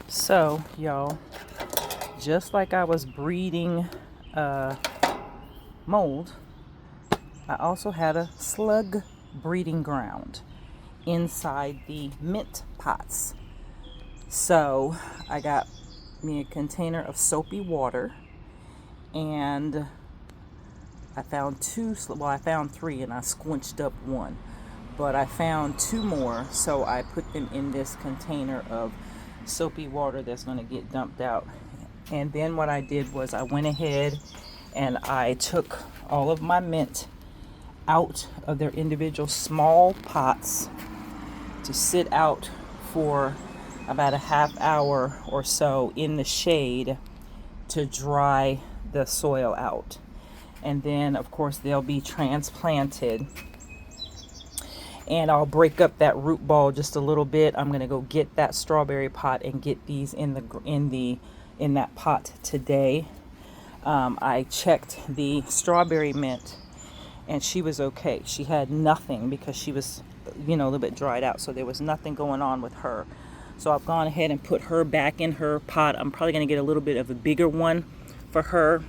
So, y'all, just like I was breeding mold, I also had a slug breeding ground inside the mint pots. So I got me a container of soapy water, and I found I found three and I squinched up one, but I found two more, so I put them in this container of soapy water that's going to get dumped out. And then what I did was I went ahead and I took all of my mint out of their individual small pots to sit out for about a half hour or so in the shade to dry the soil out. And then of course they'll be transplanted, and I'll break up that root ball just a little bit. I'm gonna go get that strawberry pot and get these in that pot today. I checked the strawberry mint and she was okay. She had nothing because she was, a little bit dried out, so there was nothing going on with her. So I've gone ahead and put her back in her pot. I'm probably going to get a little bit of a bigger one for her.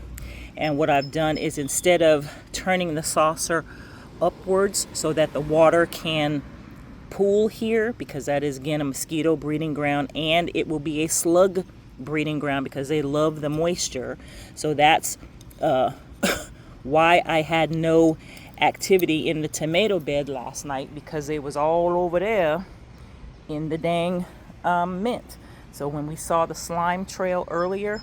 And what I've done is, instead of turning the saucer upwards so that the water can pool here, because that is again a mosquito breeding ground, and it will be a slug breeding ground because they love the moisture. So that's why I had no activity in the tomato bed last night, because it was all over there in the dang mint. So when we saw the slime trail earlier,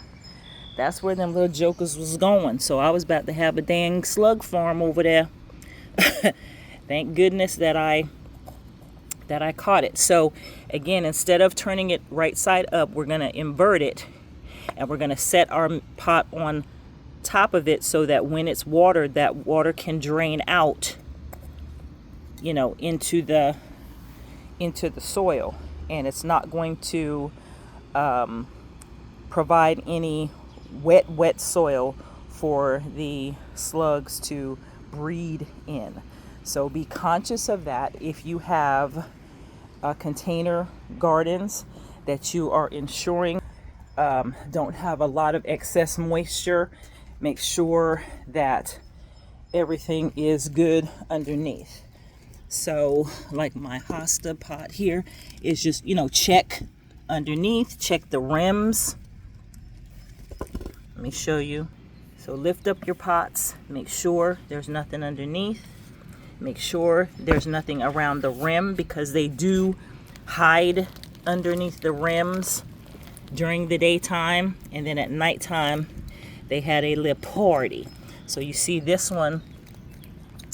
that's where them little jokers was going. So I was about to have a dang slug farm over there. Thank goodness that I caught it. So again, instead of turning it right side up, we're going to invert it, and we're going to set our pot on top of it so that when it's watered, that water can drain out, into the soil, and it's not going to provide any wet soil for the slugs to breed in. So be conscious of that. If you have container gardens that you are ensuring don't have a lot of excess moisture, make sure that everything is good underneath. So like my hosta pot here is just, check underneath, check the rims. Let me show you. So lift up your pots, make sure there's nothing underneath. Make sure there's nothing around the rim, because they do hide underneath the rims during the daytime, and then at nighttime they had a little party. So you see this one,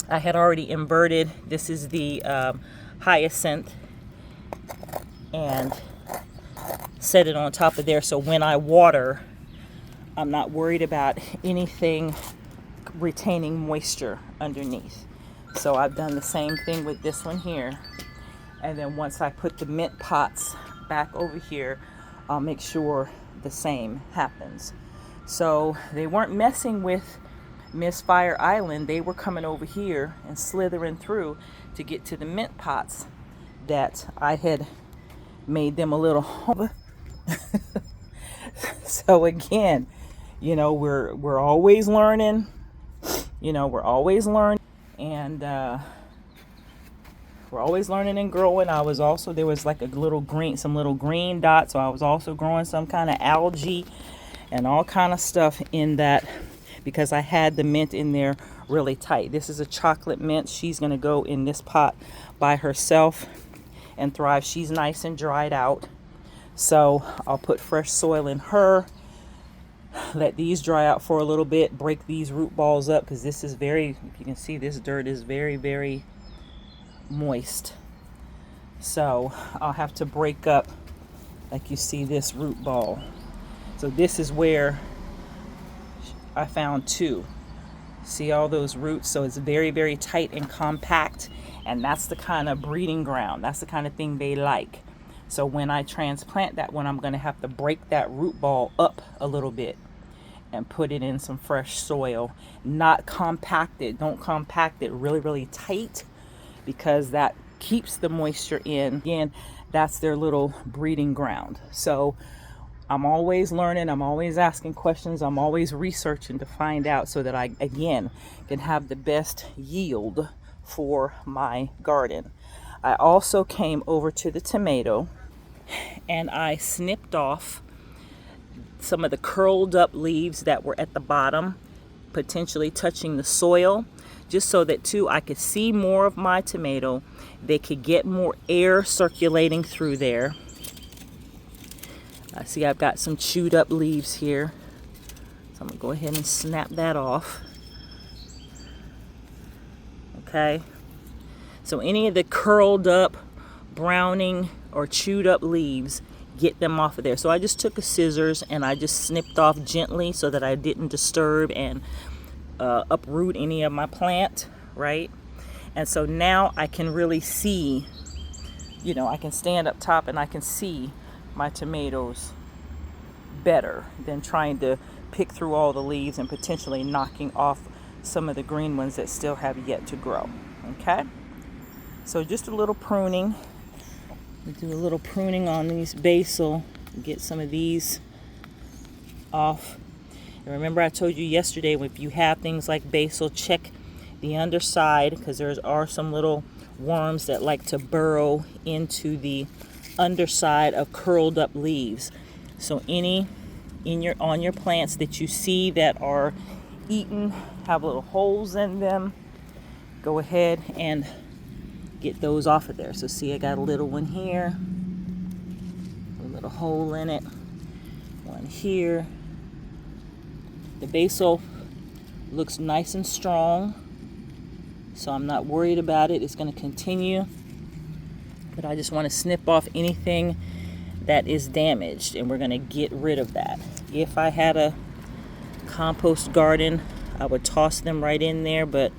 I had already inverted. This is the hyacinth, and set it on top of there, so when I water, I'm not worried about anything retaining moisture underneath. So I've done the same thing with this one here. And then once I put the mint pots back over here, I'll make sure the same happens. So they weren't messing with Miss Fire Island. They were coming over here and slithering through to get to the mint pots that I had made them a little home. So again, we're always learning. We're always learning, and we're always learning and growing. There was like some little green dots, so I was also growing some kind of algae and all kind of stuff in that, because I had the mint in there really tight. This is a chocolate mint. She's going to go in this pot by herself and thrive. She's nice and dried out. So I'll put fresh soil in her, let these dry out for a little bit, break these root balls up, because this is if you can see, this dirt is very, very moist. So I'll have to break up, like you see, this root ball. So this is where I found two. See all those roots? So it's very, very tight and compact, and that's the kind of breeding ground. That's the kind of thing they like. So when I transplant that one, I'm going to have to break that root ball up a little bit and put it in some fresh soil. Not compact it. Don't compact it really, really tight, because that keeps the moisture in. Again, that's their little breeding ground. So I'm always learning, I'm always asking questions, I'm always researching to find out so that I, again, can have the best yield for my garden. I also came over to the tomato and I snipped off some of the curled up leaves that were at the bottom, potentially touching the soil, just so that too I could see more of my tomato. They could get more air circulating through there. I see I've got some chewed up leaves here, so I'm gonna go ahead and snap that off. Okay, so any of the curled up, browning or chewed up leaves, get them off of there. So I just took a scissors and I just snipped off gently so that I didn't disturb and uproot any of my plant, right? And so now I can really see, you know, I can stand up top and I can see my tomatoes better than trying to pick through all the leaves and potentially knocking off some of the green ones that still have yet to grow. Okay, so just a little pruning. We do a little pruning on these basil, get some of these off. And remember I told you yesterday, if you have things like basil, check the underside, because there are some little worms that like to burrow into the underside of curled up leaves. So any on your plants that you see that are eaten, have little holes in them, go ahead and get those off of there. So see, I got a little one here, a little hole in it, one here. The basil looks nice and strong, so I'm not worried about it. It's going to continue, but I just want to snip off anything that is damaged, and we're going to get rid of that. If I had a compost garden, I would toss them right in there, but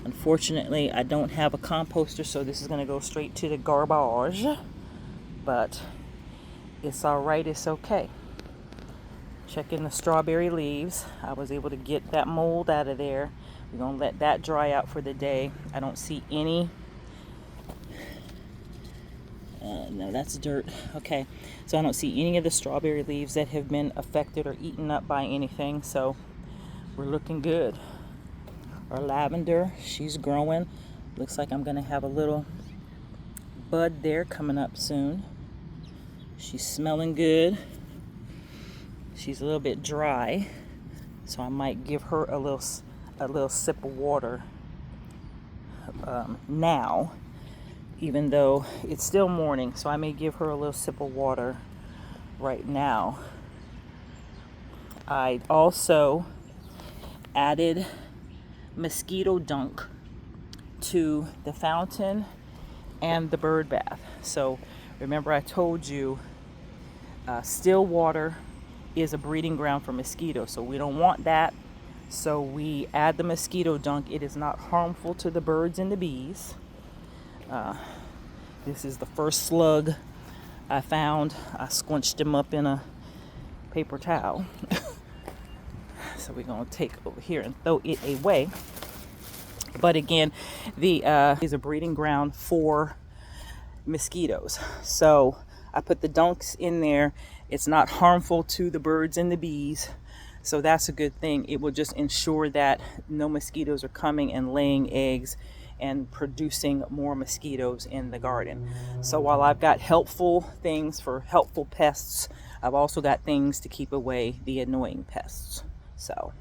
unfortunately I don't have a composter, so this is going to go straight to the garbage. But it's all right, it's okay. Checking the strawberry leaves, I was able to get that mold out of there. We're going to let that dry out for the day. I don't see any. No, that's dirt. Okay, so I don't see any of the strawberry leaves that have been affected or eaten up by anything, so we're looking good. Our lavender, she's growing. Looks like I'm going to have a little bud there coming up soon. She's smelling good. She's a little bit dry, so I might give her a little sip of water now, even though it's still morning, so I may give her a little sip of water right now. I also added mosquito dunk to the fountain and the bird bath. So remember I told you still water is a breeding ground for mosquitoes, so we don't want that. So we add the mosquito dunk. It is not harmful to the birds and the bees. This is the first slug I found. I squinched him up in a paper towel. So we're going to take over here and throw it away. But again, the is a breeding ground for mosquitoes. So I put the dunks in there. It's not harmful to the birds and the bees. So that's a good thing. It will just ensure that no mosquitoes are coming and laying eggs and producing more mosquitoes in the garden. So while I've got helpful things for helpful pests, I've also got things to keep away the annoying pests. So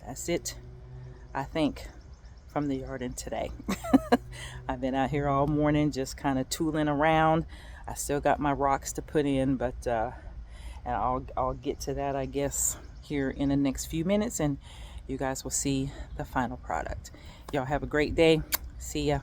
that's it, I think, from the garden today. I've been out here all morning just kind of tooling around. I still got my rocks to put in, but and I'll get to that, I guess, here in the next few minutes, and you guys will see the final product. Y'all have a great day. See ya.